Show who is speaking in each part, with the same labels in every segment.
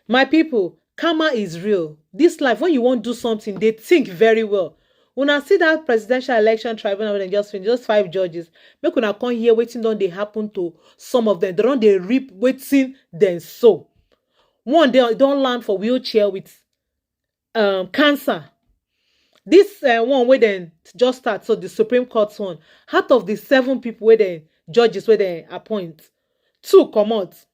Speaker 1: My people, karma is real. This life, when you want to do something, they think very well. Una see that presidential election tribunal when just finish, just 5 judges. Make una come here waiting don dey happen to some of them. They don dey reap waiting then so. One day don land for wheelchair with cancer. This one wey dem just start, so the Supreme Court one, out of the 7 people wey dem judges wey dem appoint, 2 comot,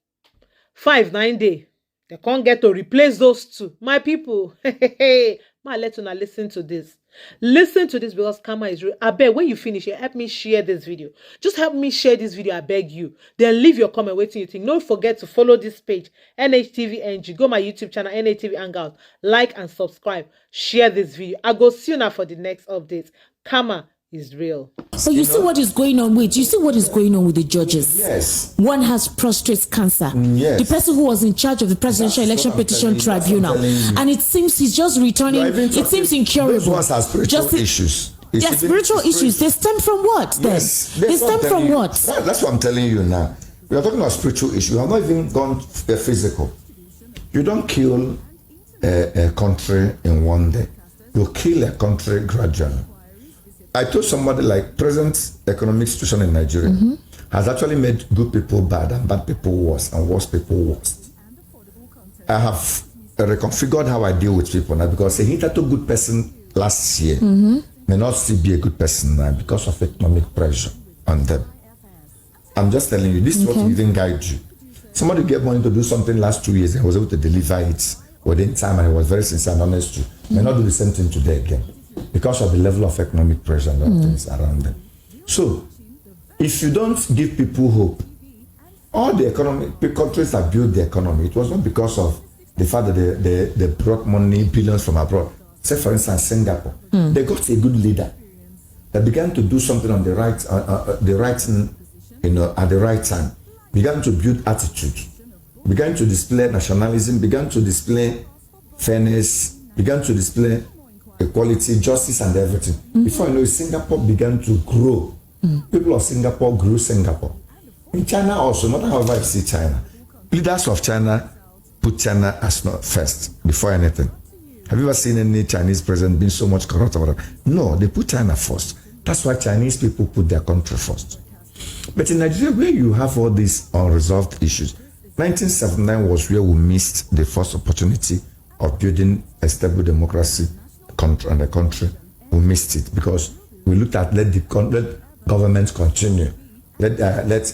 Speaker 1: 5 9 dey. They can't get to replace those 2. My people, ma let una listen to this. Listen to this because karma is real. I beg, when you finish it, help me share this video. Just help me share this video, I beg you. Then leave your comment, waiting you think. Don't forget to follow this page, NHTVNG. Go my YouTube channel, NHTV Hangout. Like and subscribe. Share this video. I go see you now for the next update. Karma is real.
Speaker 2: So you see what is going on with the judges?
Speaker 3: Yes.
Speaker 2: One has prostate cancer.
Speaker 3: Yes.
Speaker 2: The person who was in charge of the Presidential Election Petition Tribunal. And it seems he's just returning. It seems incurable.
Speaker 3: Those ones have spiritual issues.
Speaker 2: Yes, spiritual issues. They stem from what then?
Speaker 3: Yes,
Speaker 2: they stem from what?
Speaker 3: That's what I'm telling you now. We are talking about spiritual issues. We have not even gone physical. You don't kill a country in one day. You kill a country gradually. I told somebody like present economic situation in Nigeria has actually made good people bad and bad people worse and worse people worse. I have reconfigured how I deal with people now because a hitherto good person last year may not still be a good person now because of economic pressure on them. I'm just telling you, this is what will even guide you. Somebody get money to do something last 2 years and was able to deliver it within time and he was very sincere and honest to you. May not do the same thing today again, because of the level of economic pressure and other things around them. So, if you don't give people hope, all the countries that built the economy, it was not because of the fact that they brought money, billions from abroad. Say, for instance, Singapore. They got a good leader that began to do something on the right, at the right time. Began to build attitude, began to display nationalism, began to display fairness, began to display equality, justice, and everything. Before you know it, Singapore began to grow. People of Singapore grew Singapore. In China also, not however you see China. Leaders of China put China as not first, before anything. Have you ever seen any Chinese president being so much corrupt about it? No, they put China first. That's why Chinese people put their country first. But in Nigeria, where you have all these unresolved issues, 1979 was where we missed the first opportunity of building a stable democracy and the country. We missed it because we looked at let government continue, let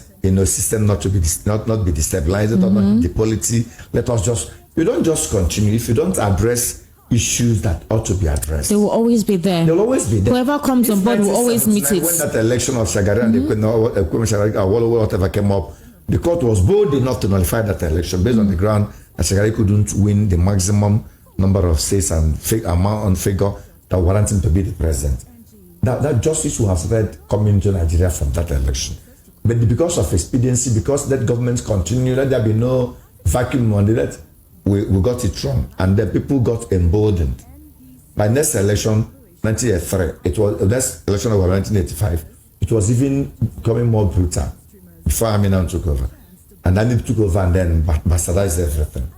Speaker 3: system not be destabilized, not the polity. Let us just, you don't just continue if you don't address issues that ought to be addressed.
Speaker 2: They will always be there.
Speaker 3: They'll always be there.
Speaker 2: Whoever comes on board will always meet it.
Speaker 3: When that election of Shagari and whatever came up, the court was bold enough to nullify that election based on the ground that Shagari couldn't win the maximum number of states and amount on figure that warrant him to be the president. That justice will have read coming to Nigeria from that election. But because of expediency, because that government continue, let there be no vacuum on that, we got it wrong. And the people got emboldened. By next election, 1983, it was the next election of 1985, it was even becoming more brutal before Amina took over. And then it took over and then bastardized everything.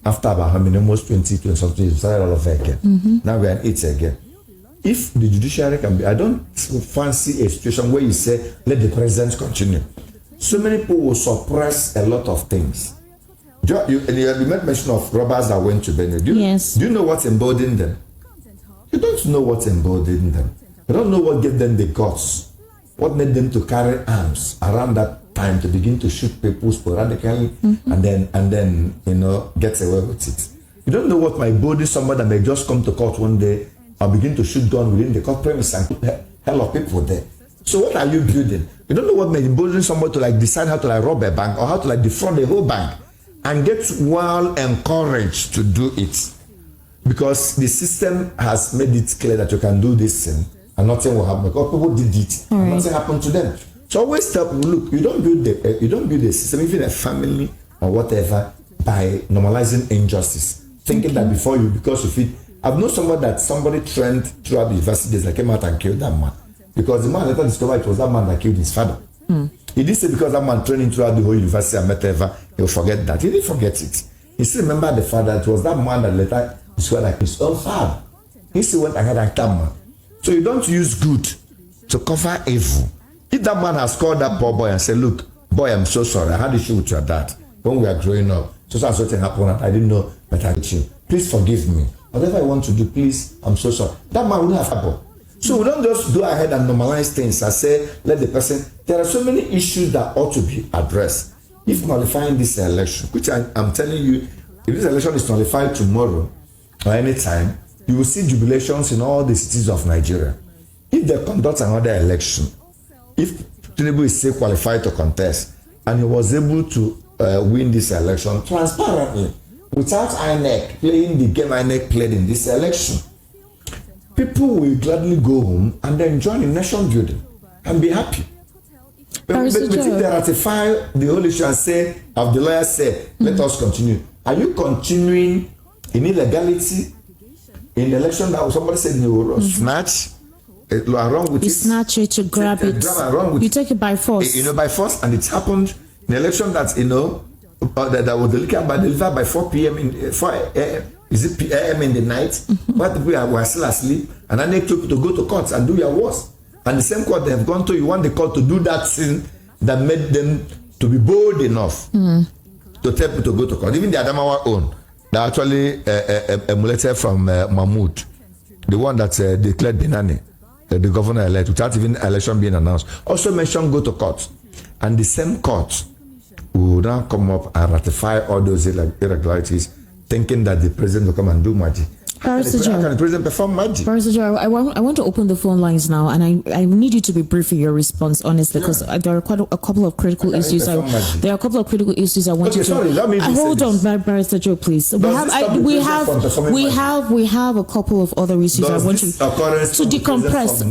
Speaker 3: After about almost 20 something years, we started all over again. Now we are in it again. If the judiciary can be, I don't fancy a situation where you say, let the president continue. So many people will suppress a lot of things. You made mention of robbers that went to Benue. Do you know what's emboldened them? You don't know what's emboldened them. You don't know what gave them the guts. What made them to carry arms around that time to begin to shoot people sporadically and then get away with it. You don't know what might embolden somebody that may just come to court one day and begin to shoot gun within the court premise and put a hell of people there. So what are you building? You don't know what may embolden somebody to decide how to rob a bank or how to defraud the whole bank and get well encouraged to do it. Because the system has made it clear that you can do this thing and nothing will happen. Because people did it and nothing happened to them. So always tell people, look, you don't build the system, even a family or whatever, by normalizing injustice. Thinking that before you, because of it, I've known somebody trained throughout the university days that came out and killed that man. Because the man later discovered it was that man that killed his father. He didn't say because that man training throughout the whole university and whatever, he'll forget that. He didn't forget it. He still remembered the fact that it was that man that later swear like his own father. He still went ahead and that man. So you don't use good to cover evil. If that man has called that poor boy and said, look, boy, I'm so sorry. I had issue with your dad when we were growing up. So and something happened and I didn't know that I did you. Please forgive me. Whatever I want to do, please, I'm so sorry. That man wouldn't have happened. So we don't just go ahead and normalize things and say, let the person. There are so many issues that ought to be addressed. If nullifying this election, which I'm telling you, if this election is nullified tomorrow or any time, you will see jubilations in all the cities of Nigeria. If they conduct another election, if Tinubu is still qualified to contest and he was able to win this election transparently without INEC playing the game INEC played in this election, people will gladly go home and then join in nation building and be happy. But if they ratify the whole issue and say, as the lawyer said, let us continue. Are you continuing in illegality in the election that somebody said you will snatch? Wrong with
Speaker 2: you snatch it, to grab it, you take it by force.
Speaker 3: By force, and it happened in the election that that was delivered by 4 p.m. in 4 is it p.m. in the night. But people were still asleep, and then they took to go to court and do your worst. And the same court they have gone to, you want the court to do that thing that made them to be bold enough to tell people to go to court. Even the Adamawa own, they actually emulated from Mahmoud, the one that declared Binani, the governor elect, without even election being announced. Also mentioned go to court. And the same court will now come up and ratify all those irregularities, thinking that the president will come and do magic. How can the president perform magic?
Speaker 2: I want to open the phone lines now, and I need you to be brief in your response, honestly, because there are quite a couple of critical issues. There are a couple of critical issues I want you to.
Speaker 3: Sorry, let me
Speaker 2: hold on, Barrister Joe, please. We have a couple of other issues I want you to decompress.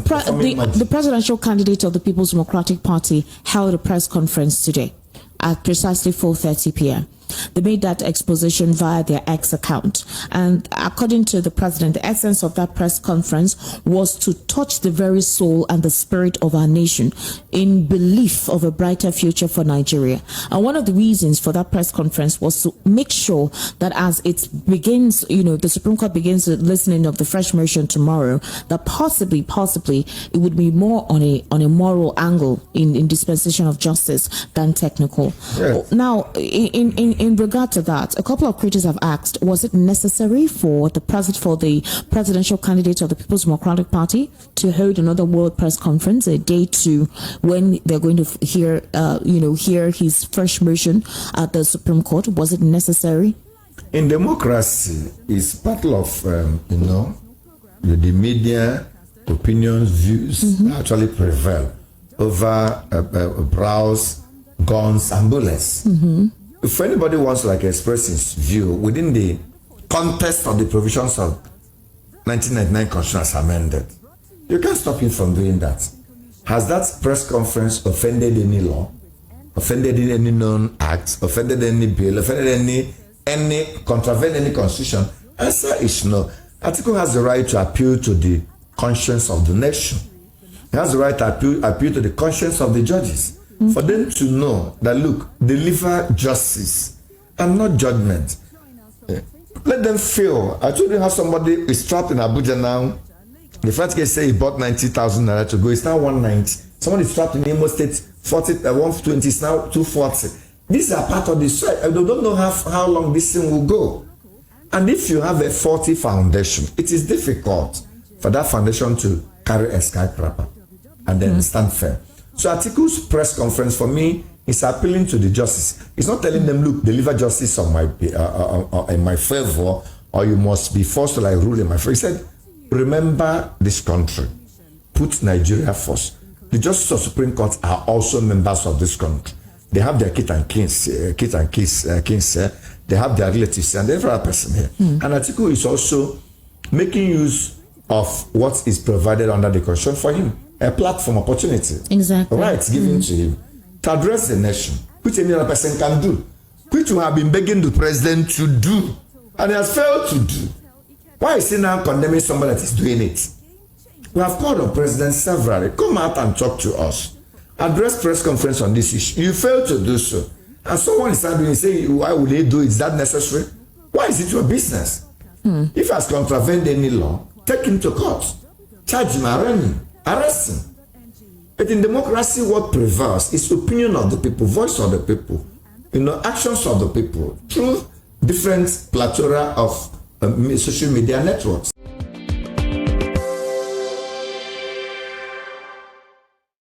Speaker 2: The presidential candidate of the People's Democratic Party held a press conference today at precisely 4:30 p.m. They made that exposition via their X account. And according to the president, the essence of that press conference was to touch the very soul and the spirit of our nation in belief of a brighter future for Nigeria. And one of the reasons for that press conference was to make sure that as it begins, the Supreme Court begins the listening of the fresh motion tomorrow, that possibly it would be more on a moral angle in dispensation of justice than technical. Yes. Now, in regard to that, a couple of critics have asked, was it necessary for the presidential candidate of the People's Democratic Party to hold another world press conference a day to when they're going to hear his fresh motion at the Supreme Court? Was it necessary?
Speaker 3: In democracy, it's part of the media opinions, views actually prevail over brows, guns, and bullets. If anybody wants to express his view within the context of the provisions of 1999 Constitution as amended, you can't stop him from doing that. Has that press conference offended any law, offended any known act, offended any bill, offended any contravened any constitution? Answer is no. Article has the right to appeal to the conscience of the nation. He has the right to appeal to the conscience of the judges. For them to know that, look, deliver justice and not judgment. Let them feel. I told you how somebody is trapped in Abuja now. The first case say he bought 90,000 naira to go. It's now 190. Somebody is trapped in Imo State, 120. It's now 240. These are part of the strike. I don't know how long this thing will go. And if you have a faulty foundation, it is difficult for that foundation to carry a skyscraper and then stand firm. So Atiku's press conference for me is appealing to the justice. It's not telling them, look, deliver justice on in my favor, or you must be forced to rule in my favor. He said, remember this country. Put Nigeria first. The justices of Supreme Court are also members of this country. They have their kids and kins here. They have their relatives and every other person here. And Atiku is also making use of what is provided under the Constitution for him. A platform opportunity.
Speaker 2: Exactly.
Speaker 3: Rights given to him to address the nation, which any other person can do, which we have been begging the president to do, and he has failed to do. Why is he now condemning somebody that is doing it? We have called on president severally. Come out and talk to us. Address press conference on this issue. You failed to do so. And someone is saying, why would they do it? Is that necessary? Why is it your business? If he has contravened any law, take him to court. Charge him, arrest him. But in democracy, what prevails is opinion of the people, voice of the people, actions of the people through different plethora of social media networks.